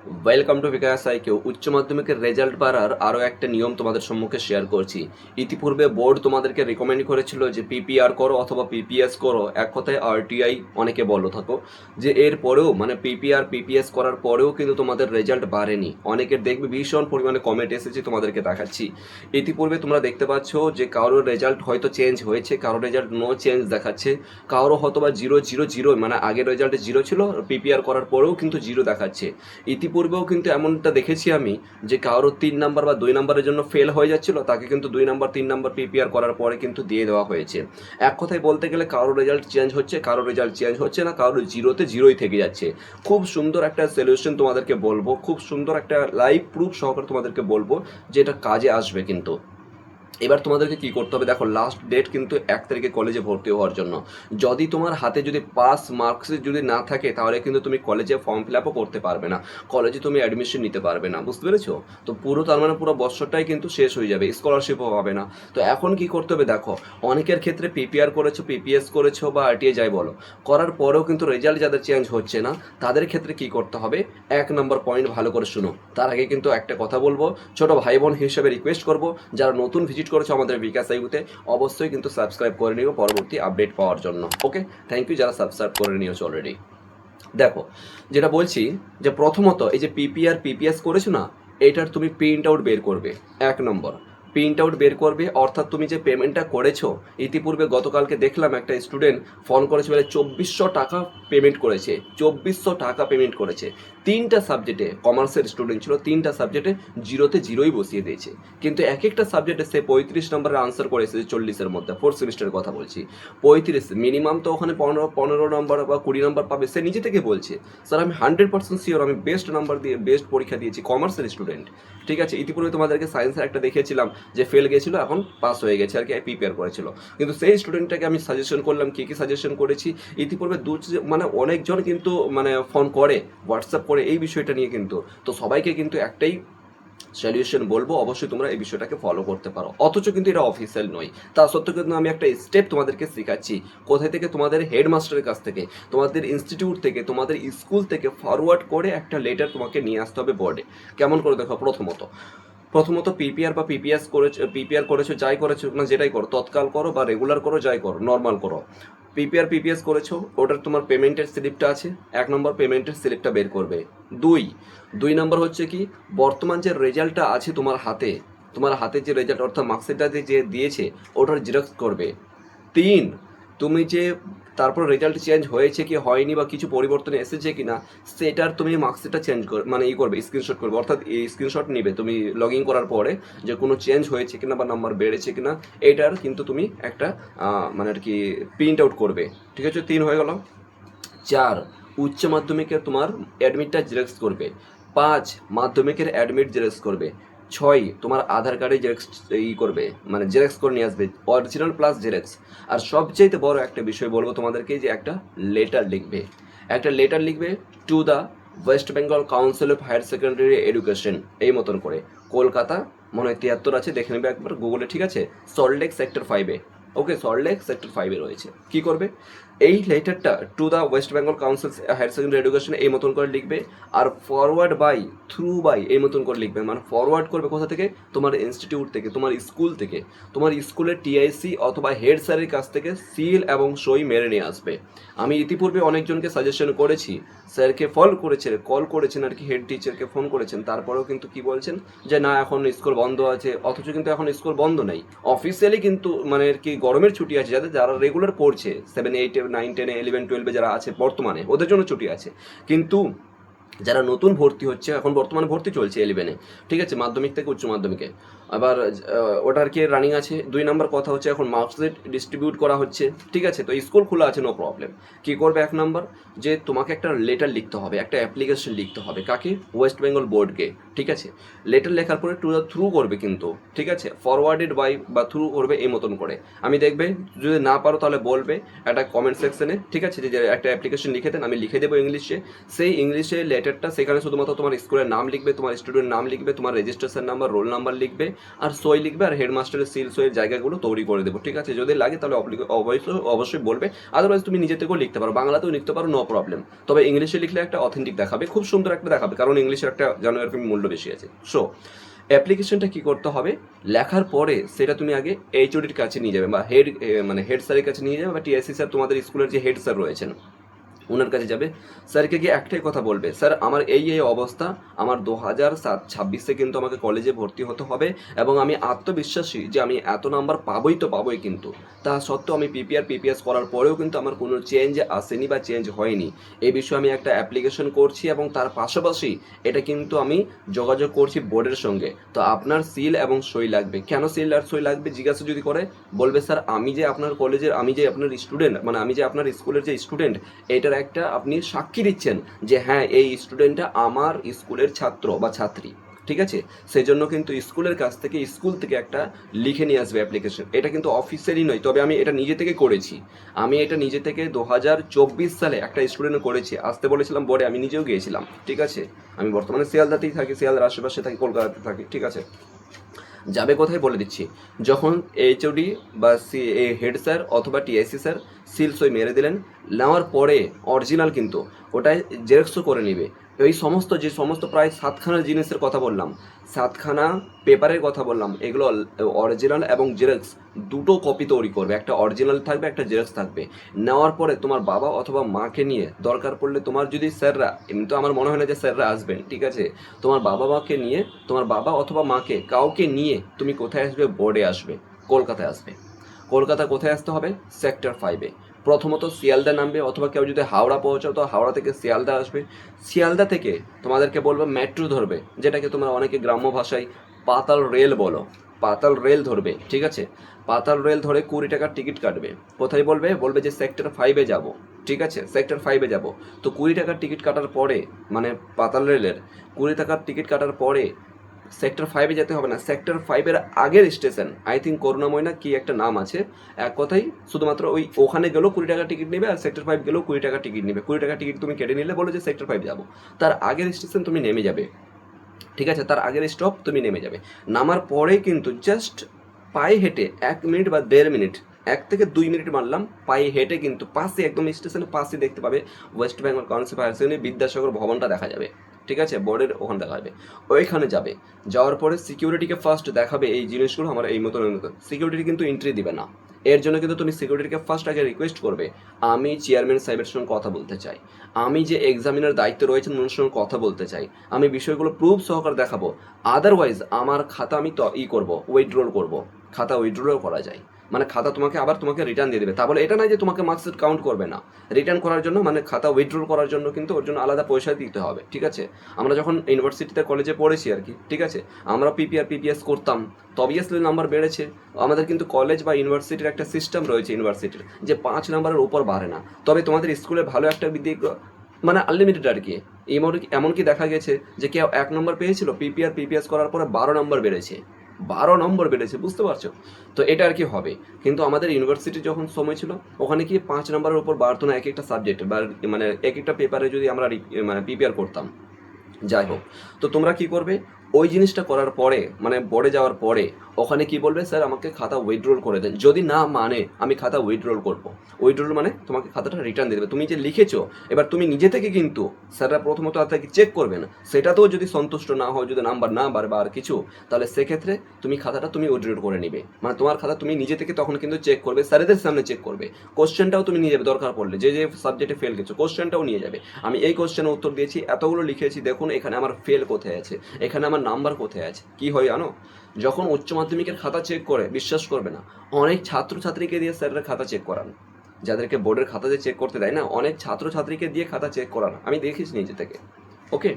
Welcome to bKash IQ. উচ্চ মাধ্যমিকের result বাড়ার আরও একটা নিয়ম তোমাদের সম্মুখে শেয়ার করছি। ইতিপূর্বে বোর্ড তোমাদেরকে রেকমেন্ড করেছিল যে পিপিআর করো অথবা পিপিএস করো, এক কথায় আরটিআই অনেকে বলো থাকো, যে এর পরেও মানে পিপিআর পিপিএস করার পরেও কিন্তু তোমাদের রেজাল্ট বাড়েনি। অনেকের দেখবে ভীষণ পরিমাণে কমেন্ট এসেছে, তোমাদেরকে দেখাচ্ছি। ইতিপূর্বে তোমরা দেখতে পাচ্ছ যে কারোর রেজাল্ট হয়তো চেঞ্জ হয়েছে, কারোর রেজাল্ট নো চেঞ্জ দেখাচ্ছে, কারো হয়তো বা 0 0 0 মানে আগের রেজাল্টে 0 ছিল, পিপিআর করার পরেও কিন্তু 0 দেখাচ্ছে। ইতিপূর্বেও কিন্তু এমনটা দেখেছি আমি, যে কারো 3 নাম্বার বা 2 নাম্বারের জন্য ফেল হয়ে যাচ্ছিল, তাকে কিন্তু 2 নাম্বার 3 নাম্বার পিপিআর করার পরে কিন্তু দিয়ে দেওয়া হয়েছে। এক কথায় বলতে গেলে কারো রেজাল্ট চেঞ্জ হচ্ছে, কারো রেজাল্ট চেঞ্জ হচ্ছে না, কারো 0-তে 0ই থেকে যাচ্ছে। খুব সুন্দর একটা সলিউশন তোমাদেরকে বলবো, খুব সুন্দর একটা লাইভ প্রুফ সহকারে তোমাদেরকে বলবো, যে এটা কাজে আসবে কিন্তু। এবার তোমাদেরকে কি করতে হবে দেখো, লাস্ট ডেট কিন্তু 1 তারিখে কলেজে ভর্তি হওয়ার জন্য। যদি তোমার হাতে যদি পাস মার্কস যদি না থাকে, তাহলে কিন্তু তুমি কলেজে ফর্ম ফিল আপও করতে পারবে না, কলেজে তুমি অ্যাডমিশন নিতে পারবে না, বুঝতে পেরেছো? তো পুরো তার মানে পুরো বছরটাই কিন্তু শেষ হয়ে যাবে, স্কলারশিপও পাবে না। তো এখন কি করতে হবে দেখো, অনেকের ক্ষেত্রে পিপিআর করেছো, পিপিএস করেছো বা আরটিএ যাই বলো, করার পরেও কিন্তু রেজাল্ট যাদের চেঞ্জ হচ্ছে না, তাদের ক্ষেত্রে কি করতে হবে? 1 নম্বর পয়েন্ট ভালো করে শুনো। তার আগে কিন্তু একটা কথা বলবো, ছোট ভাই বোন হিসেবে রিকোয়েস্ট করবো, যারা নতুন ভিজিট করেছো আমাদের বিকাশ আইগুতে, অবশ্যই কিন্তু সাবস্ক্রাইব করে নিও পরবর্তী আপডেট পাওয়ার জন্য। ওকে, থ্যাংক ইউ যারা সাবস্ক্রাইব করে নিয়েছো অলরেডি। দেখো, যেটা বলছি, যে প্রথমত এই যে পিপিআর পিপিএস করেছো না, এটার তুমি প্রিন্ট আউট বের করবে। 1 নম্বর, প্রিন্ট আউট বের করবে, অর্থাৎ তুমি যে পেমেন্টটা করেছো। ইতিপূর্বে গতকালকে দেখলাম একটা স্টুডেন্ট ফোন করেছে, বলে 2400 টাকা পেমেন্ট করেছে, 2400 টাকা পেমেন্ট করেছে। 3টা সাবজেক্টে, কমার্সের স্টুডেন্ট ছিল, 3টা সাবজেক্টে 0-তে 0ই বসিয়ে দিয়েছে। কিন্তু এক একটা সাবজেক্টে সে 35 নম্বরের আনসার করে এসেছে 40-এর মধ্যে, 4th সেমিস্টারের কথা বলছি। 35 মিনিমাম তো ওখানে 15 নম্বর বা 20 নম্বর পাবে, সে নিজে থেকে বলছে, স্যার আমি 100% শিওর আমি বেস্ট নাম্বার দিয়ে বেস্ট পরীক্ষা দিয়েছি, কমার্সের স্টুডেন্ট। ঠিক আছে, ইতিপূর্বে তোমাদেরকে সায়েন্সের একটা দেখিয়েছিলাম যে ফেল গেছিলো, এখন পাস হয়ে গেছে আর কি, প্রিপেয়ার করেছিল। কিন্তু সেই স্টুডেন্টটাকে আমি সাজেশন করলাম, কী কী সাজেশন করেছি। ইতিপূর্বে মানে অনেকজন কিন্তু মানে ফোন করে, হোয়াটসঅ্যাপ করে এই বিষয়টা নিয়ে কিন্তু। তো সবাইকে কিন্তু একটাই সলিউশন বলবো, অবশ্যই তোমরা এই বিষয়টাকে ফলো করতে পারো। অথচ কিন্তু এটা অফিসিয়াল নয়, তা সত্ত্বেও কিন্তু আমি একটা স্টেপ তোমাদেরকে শেখাচ্ছি। কোথায় থেকে? তোমাদের হেডমাস্টারের কাছ থেকে, তোমাদের ইনস্টিটিউট থেকে, তোমাদের স্কুল থেকে ফরওয়ার্ড করে একটা লেটার তোমাকে নিয়ে আসতে হবে বোর্ডে। কেমন করে দেখো, প্রথমত পিপিআর বা পিপিআর করেছো, যাই করেছো না, যেটাই করো, তৎকাল করো বা রেগুলার করো, যাই করো, নর্মাল করো, পিপিআর পিপিএস করেছো, ওটার তোমার পেমেন্টের স্লিপটা আছে, 1 নম্বর পেমেন্টের স্লিপটা বের করবে। দুই দুই নম্বর হচ্ছে কি, বর্তমান যে রেজাল্টটা আছে তোমার হাতে যে রেজাল্ট অর্থাৎ মার্কশিটটা যে দিয়েছে, ওটার জেরক্স করবে। 3, তুমি যে তারপর রেজাল্ট চেঞ্জ হয়েছে কি হয়নি বা কিছু পরিবর্তন এসেছে কি না, সেটার তুমি মার্কশিটটা চেঞ্জ করে মানে করবে, স্ক্রিনশট করবে, অর্থাৎ এই স্ক্রিনশট নিবে তুমি লগ ইন করার পরে, যে কোনো চেঞ্জ হয়েছে কিনা বা নাম্বার বেড়েছে কিনা, এইটার কিন্তু তুমি একটা মানে আর কি প্রিন্ট আউট করবে। ঠিক আছে, 3 হয়ে গেল। 4, উচ্চ মাধ্যমিকের তোমার অ্যাডমিটটা জেরক্স করবে। 5, মাধ্যমিকের অ্যাডমিট জেরক্স করবে। 6, তোমার আধার কার্ডে জেরক্স করবে, মানে জেরক্স করে নিয়ে আসবে, অরিজিনাল প্লাস জেরক্স। আর সবচেয়ে বড় একটা বিষয় বলবো তোমাদেরকে, যে একটা লেটার লিখবে to the West Bengal council of higher secondary education, এই মতন করে, কলকাতা, মনে হয় 73 আছে, দেখে নেবে একবার গুগলে, ঠিক আছে, সল্টলেক সেক্টর 5-এ। ওকে, সল্টলেক সেক্টর 5-এ রয়েছে। কি করবে? এই লেটারটা to the West Bengal council higher secondary education এই মতন করে লিখবে। আর ফরওয়ার্ড বাই, থ্রু বাই এই মতন করে লিখবে, মানে ফরওয়ার্ড করবে কোথা থেকে? তোমার ইনস্টিটিউট থেকে, তোমার স্কুল থেকে, তোমার স্কুলের টিআইসি অথবা হেড স্যারের কাছ থেকে সিল এবং সই মেরে নিয়ে আসবে। আমি ইতিপূর্বে অনেকজনকে সাজেশন করেছি, স্যারকে কল করেছেন আর কি, হেড টিচারকে ফোন করেছেন, তারপরেও কিন্তু কি বলছেন, যে না এখন স্কুল বন্ধ আছে। অথচ কিন্তু এখন স্কুল বন্ধ নেই, অফিসিয়ালি কিন্তু মানে আর কি গরমের ছুটি আছে, যারা রেগুলার পড়ছে 7, 8, 9, 10, 11, 12-এ যারা আছে বর্তমানে, ওদের জন্য ছুটি আছে। কিন্তু যারা নতুন ভর্তি হচ্ছে, এখন বর্তমানে ভর্তি চলছে 11-এ, ঠিক আছে, মাধ্যমিক থেকে উচ্চ মাধ্যমিকে, আবার ওটা আর কি রানিং আছে। 2 নম্বর কথা হচ্ছে, এখন মার্কশিট ডিস্ট্রিবিউট করা হচ্ছে, ঠিক আছে, তো স্কুল খোলা আছে, নো প্রবলেম। কী করবে? 1 নম্বর, যে তোমাকে একটা লেটার লিখতে হবে, একটা অ্যাপ্লিকেশন লিখতে হবে, কাকে? ওয়েস্ট বেঙ্গল বোর্ডকে, ঠিক আছে। লেটার লেখার পরে টু দ্য থ্রু করবে কিন্তু, ঠিক আছে, ফরওয়ার্ডেড বাই বা থ্রু করবে এই মতন করে। আমি দেখবে, যদি না পারো তাহলে বলবে একটা কমেন্ট সেকশনে, ঠিক আছে, যে একটা অ্যাপ্লিকেশন লিখে দেন, আমি লিখে দেবো ইংলিশে। সেই ইংলিশে লেটারটা, সেখানে শুধুমাত্র তোমার স্কুলের নাম লিখবে, তোমার স্টুডেন্ট নাম লিখবে, তোমার রেজিস্ট্রেশন নাম্বার, রোল নাম্বার লিখবে, আর সই লিখবে আর হেডমাস্টারের সিল সইয়ের জায়গাগুলো তৈরি করে দেবো, ঠিক আছে? যদি লাগে তাহলে অবশ্যই বলবে, আদারওয়াইজ তুমি নিজে থেকেও লিখতে পারো, বাংলাতেও লিখতে পারো, নো প্রবলেম। তবে ইংলিশে লিখলে একটা অথেন্টিক দেখাবে, খুব সুন্দর একটা দেখাবে, কারণ ইংলিশের একটা জানো এরকম মূল্য বেশি আছে। সো অ্যাপ্লিকেশনটা কি করতে হবে, লেখার পরে সেটা তুমি আগে এইচওডির কাছে নিয়ে যাবে বা হেড স্যারের কাছে নিয়ে যাবে, বা টিএসসি স্যার, তোমাদের স্কুলের যে হেড স্যার রয়েছেন ওনার কাছে যাবে। স্যারকে গিয়ে একটাই কথা বলবে, স্যার আমার এই অবস্থা, আমার 2026-এ কিন্তু আমাকে কলেজে ভর্তি হতে হবে এবং আমি আত্মবিশ্বাসী যে আমি এত নাম্বার পাবোই কিন্তু, তা সত্ত্বেও আমি পিপিএস করার পরেও কিন্তু আমার কোনো চেঞ্জ আসেনি বা চেঞ্জ হয়নি। এই বিষয়ে আমি একটা অ্যাপ্লিকেশন করছি এবং তার পাশাপাশি এটা কিন্তু আমি যোগাযোগ করছি বোর্ডের সঙ্গে। তো আপনার সিল এবং সই লাগবে। কেন সিল আর সই লাগবে জিজ্ঞাসা যদি করে, বলবে স্যার আমি যে আপনার কলেজের, আমি যে আপনার স্টুডেন্ট, মানে আমি যে আপনার স্কুলের যে স্টুডেন্ট, এটার একটা আপনি সাক্ষী দিচ্ছেন যে হ্যাঁ এই স্টুডেন্টটা আমার স্কুলের ছাত্র বা ছাত্রী, ঠিক আছে? সেই জন্য কিন্তু স্কুলের কাছ থেকে, স্কুল থেকে একটা লিখে নিয়ে আসবে অ্যাপ্লিকেশন। এটা কিন্তু অফিসিয়ালি নয়, তবে আমি এটা নিজে থেকে করেছি। আমি এটা নিজে থেকে 2024 সালে একটা স্টুডেন্ট করেছি, আসতে বলেছিলাম বোর্ডে, আমি নিজেও গিয়েছিলাম, ঠিক আছে? আমি বর্তমানে শিয়ালদাতেই থাকি, শিয়ালদার আশেপাশে থাকি, কলকাতাতে থাকি, ঠিক আছে? যাবে কোথায় বলে দিচ্ছি, যখন এইচওডি বা হেড স্যার অথবা টিআইসি স্যার সিল সই মেরে দিলেন, নেওয়ার পরে অরিজিনাল কিন্তু ওটাই জেরক্সও করে নেবে। এই সমস্ত প্রায় 7খানা জিনিসের কথা বললাম, 7খানা পেপারের কথা বললাম, এগুলো অরিজিনাল এবং জেরক্স দুটো কপি তৈরি করবে, একটা অরিজিনাল থাকবে, একটা জেরক্স থাকবে। নেওয়ার পরে তোমার বাবা অথবা মাকে নিয়ে, দরকার পড়লে তোমার যদি স্যাররা, এমনি তো আমার মনে হয় না যে স্যাররা আসবেন, ঠিক আছে? তোমার বাবা মাকে নিয়ে, তোমার বাবা অথবা মাকে কাউকে নিয়ে তুমি কোথায় আসবে, বোর্ডে আসবে, কলকাতায় আসবে। কলকাতা কোথায় আসতে হবে, সেক্টর 5-এ। প্রথমত শিয়ালদা নামবে, অথবা কেউ যদি হাওড়া পৌঁছাও তো হাওড়া থেকে শিয়ালদা আসবে। শিয়ালদা থেকে তোমাদেরকে বলবে মেট্রো ধরবে, যেটাকে তোমরা অনেকে গ্রাম্য ভাষায় পাতাল রেল বলো, পাতাল রেল ধরবে, ঠিক আছে? পাতাল রেল ধরে 20 টাকার টিকিট কাটবে। কোথায় বলবে যে সেক্টর 5-এ যাব, ঠিক আছে? সেক্টর 5-এ যাব। তো 20 টাকার টিকিট কাটার পরে, মানে পাতাল রেলের 20 টাকার টিকিট কাটার পরে সেক্টর 5-এ যেতে হবে না, সেক্টর 5-এর আগের স্টেশন, আই থিঙ্ক করুণাময় না কি একটা নাম আছে, এক কথাই শুধুমাত্র ওখানে গেলেও 20 টাকা টিকিট নেবে, আর সেক্টর 5 গেলেও 20 টাকা টিকিট নেবে। 20 টাকা টিকিট তুমি কেটে নিলে, বলো যে সেক্টর 5 যাবো, তার আগের স্টেশন তুমি নেমে যাবে, ঠিক আছে? তার আগের স্টপ তুমি নেমে যাবে। নামার পরেই কিন্তু জাস্ট পায়ে হেঁটে 1 মিনিট বা 1.5 মিনিট, 1 থেকে 2 মিনিট মারলাম, পায়ে হেঁটে কিন্তু পাশে, একদম স্টেশনের পাশে দেখতে পাবে West Bengal council higher secondary Vidyasagar ভবনটা দেখা যাবে, ঠিক আছে? বোর্ডের ওখানে দেখা যাবে, ওইখানে যাবে। যাওয়ার পরে সিকিউরিটিকে ফার্স্ট দেখাবে এই জিনিসগুলো আমার এই মতন। সিকিউরিটি কিন্তু এন্ট্রি দিবে না, এর জন্য কিন্তু তুমি সিকিউরিটিকে ফার্স্ট আগে রিকোয়েস্ট করবে, আমি চেয়ারম্যান সাহেবের সঙ্গে কথা বলতে চাই, আমি যে এক্সামিনার দায়িত্বে রয়েছেন ওনার সঙ্গে কথা বলতে চাই, আমি বিষয়গুলো প্রুফ সহকারে দেখাবো। আদারওয়াইজ আমার খাতা আমি তো করবো, উইথড্রল করবো, খাতা উইথড্রলও করা যায়, মানে খাতা তোমাকে রিটার্ন দিয়ে দেবে। তা বলে এটা নয় যে তোমাকে মার্কশিট কাউন্ট করবে না। রিটার্ন করার জন্য, মানে খাতা উইথড্রল করার জন্য কিন্তু ওর জন্য আলাদা পয়সা দিতে হবে, ঠিক আছে? আমরা যখন ইউনিভার্সিটিতে কলেজে পড়েছি আর কি, ঠিক আছে, আমরা পিপিএস করতাম, তো অবভিয়াসলি নাম্বার বেড়েছে। আমাদের কিন্তু কলেজ বা ইউনিভার্সিটির একটা সিস্টেম রয়েছে ইউনিভার্সিটির, যে 5 নাম্বারের উপর বাড়ে না। তবে তোমাদের স্কুলে ভালো একটা দিক, মানে আনলিমিটেড আর কি। এমনকি দেখা গেছে যে কেউ 1 নম্বর পেয়েছিল, পিপিএস করার পরে 12 নম্বর বেড়েছে, 12 নম্বর বেড়েছে, বুঝতে পারছো? তো এটা আর কি হবে। কিন্তু আমাদের ইউনিভার্সিটি যখন সময় ছিল, ওখানে কি 5 নম্বরের উপর বাড়তো না এক একটা সাবজেক্ট, বা মানে এক একটা পেপারে যদি আমরা মানে প্রিপেয়ার করতাম। যাই হোক, তো তোমরা কি করবে, ওই জিনিসটা করার পরে, মানে বোর্ডে যাওয়ার পরে ওখানে কি বলবে, স্যার আমাকে খাতা উইথড্রল করে দেন। যদি না মানে, আমি খাতা উইথড্রল করবো। উইথড্রল মানে তোমাকে খাতাটা রিটার্ন দিয়ে দেবে, তুমি যে লিখেছো। এবার তুমি নিজে থেকে কিন্তু, স্যাররা প্রথমত আপনাকে চেক করবে না, সেটাতেও যদি সন্তুষ্ট না হয়, যদি নাম্বার না বাড়ে বা আর কিছু, তাহলে সেক্ষেত্রে তুমি খাতাটা তুমি উইথড্রল করে নিবে, মানে তোমার খাতা তুমি নিজে থেকে তখন কিন্তু চেক করবে, স্যারেদের সামনে চেক করবে। কোশ্চেনটাও তুমি নিয়ে যাবে, দরকার পড়লে যে সাবজেক্টে ফেল গেছো কোশ্চেনটাও নিয়ে যাবে। আমি এই কোশ্চেনের উত্তর দিয়েছি, এতগুলো লিখেছি, দেখুন এখানে আমার ফেল কোথায় আছে, এখানে আমার নাম্বার কোথায় আছে। কি হয় জানো, যখন উচ্চ মাধ্যমিকের খাতা চেক করে, বিশ্বাস করবে না, অনেক ছাত্রছাত্রীকে দিয়ে স্যাররা খাতা চেক করান। যাদেরকে বোর্ডের খাতাতে চেক করতে দেয় না, অনেক ছাত্রছাত্রীকে দিয়ে খাতা চেক করান, আমি দেখেছি নিজে থেকে। ওকে,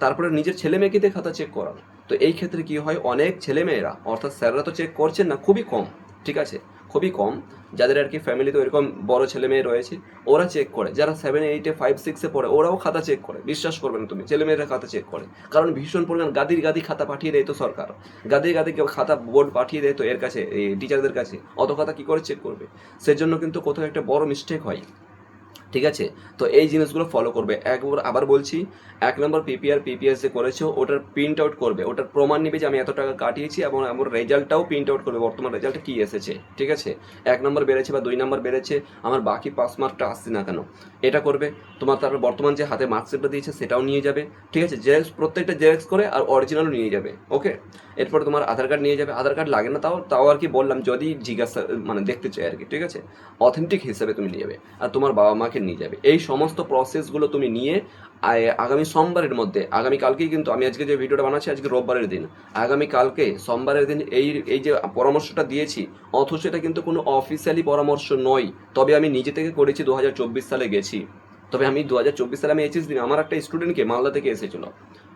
তারপরে নিজের ছেলে মেয়েকে দিয়ে খাতা চেক করান। তো এই ক্ষেত্রে কি হয়, অনেক ছেলেমেয়েরা, অর্থাৎ স্যাররা তো চেক করছেন না, খুবই কম, ঠিক আছে, খুবই কম, যাদের আর কি ফ্যামিলিতে এরকম বড় ছেলে মেয়ে রয়েছে, ওরা চেক করে। যারা 7, 8, 5, 6-এ পড়ে, ওরাও খাতা চেক করে, বিশ্বাস করবে না তুমি, ছেলেমেয়েরা খাতা চেক করে। কারণ ভীষণ পরিমাণ গাদি খাতা পাঠিয়ে দেয় তো সরকার, গাদি কেউ খাতা বোর্ড পাঠিয়ে দেয় তো এর কাছে, এই টিচারদের কাছে, অত খাতা কি করে চেক করবে? সেজন্য কিন্তু কোথাও একটা বড় মিস্টেক হয়, ঠিক আছে? তো এই জিনিসগুলো ফলো করবে। একবার আবার বলছি, ১ নম্বর পিপিআর, পিপিএস যে করেছো ওটার প্রিন্ট আউট করবে। ওটার প্রমাণ নিবে যে আমি এত টাকা কাটিয়েছি এবং আমার রেজাল্টটাও প্রিন্ট আউট করবে। বর্তমান রেজাল্টে কি এসেছে। ঠিক আছে? ১ নম্বর বেড়েছে বা ২ নম্বর বেড়েছে, আমার বাকি পাস মার্কটা আসছে না কেন? এটা করবে। তোমার তারপর বর্তমান যে হাতে মার্কশিটটা দিয়েছে সেটাও নিয়ে যাবে। ঠিক আছে? জেরক্স প্রত্যেকটা জেরক্স করে আর অরিজিনালও নিয়ে যাবে। ওকে? এরপরে তোমার আধার কার্ড নিয়ে যাবে। আধার কার্ড লাগে না তাও আর কি বললাম যদি জিজ্ঞাসা মানে দেখতে চাই আর কি। ঠিক আছে? অথেন্টিক হিসেবে তুমি নিয়ে যাবে। আর তোমার বাবা মাকে নিয়ে যাবে। এই সমস্ত প্রসেসগুলো তুমি নিয়ে আগামী সোমবারের মধ্যে, আগামী কালকেই কিন্তু আমি আজকে যে ভিডিওটা বানাচ্ছি আজকে রোববারের দিন, আগামী কালকে সোমবারের দিন এই যে পরামর্শটা দিয়েছি, অথচ এটা কিন্তু কোনো অফিসিয়ালি পরামর্শ নয়। তবে আমি নিজে থেকে করেছি, 2024 সালে গেছি। তবে আমি 2024 সালে আমি এইচএস দিন আমার একটা স্টুডেন্টকে মালদা থেকে এসেছিল।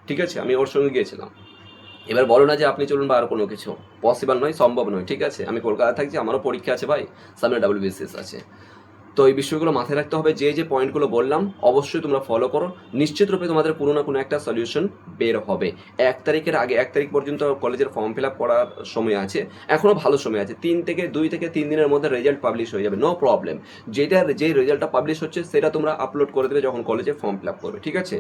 ঠিক আছে? আমি ওর সঙ্গে গিয়েছিলাম। এবার বলো না যে আপনি চলুন বা আর কোনো কিছু পসিবল নয়, সম্ভব নয়। ঠিক আছে? আমি কলকাতায় থাকছি, আমারও পরীক্ষা আছে ভাই, সামনে ডাব্লিউবিসিএস আছে। তো এই বিষয়গুলো মাথায় রাখতে হবে। যে পয়েন্টগুলো বললাম অবশ্যই তোমরা ফলো করো। নিশ্চিত রূপে তোমাদের কোনো না কোনো একটা সলিউশন বের হবে। ১ তারিখের আগে, ১ তারিখ পর্যন্ত কলেজের ফর্ম ফিল আপ করার সময় আছে, এখনও ভালো সময় আছে। ২ থেকে ৩ দিনের মধ্যে রেজাল্ট পাবলিশ হয়ে যাবে, নো প্রবলেম। যে রেজাল্টটা পাবলিশ হচ্ছে সেটা তোমরা আপলোড করে দেবে যখন কলেজে ফর্ম ফিল আপ করবে। ঠিক আছে?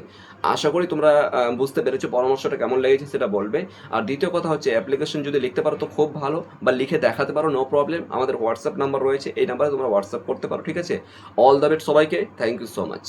আশা করি তোমরা বুঝতে পেরেছো, পরামর্শটা কেমন লেগেছে সেটা বলবে। আর দ্বিতীয় কথা হচ্ছে অ্যাপ্লিকেশন যদি লিখতে পারো তো খুব ভালো, বা লিখে দেখাতে পারো, নো প্রবলেম। আমাদের হোয়াটসঅ্যাপ নাম্বার রয়েছে, এই নাম্বারে তোমরা হোয়াটসঅ্যাপ করতে পারো। ঠিক আছে? অল দ্য বেস্ট সবাইকে, থ্যাংক ইউ সো মাচ।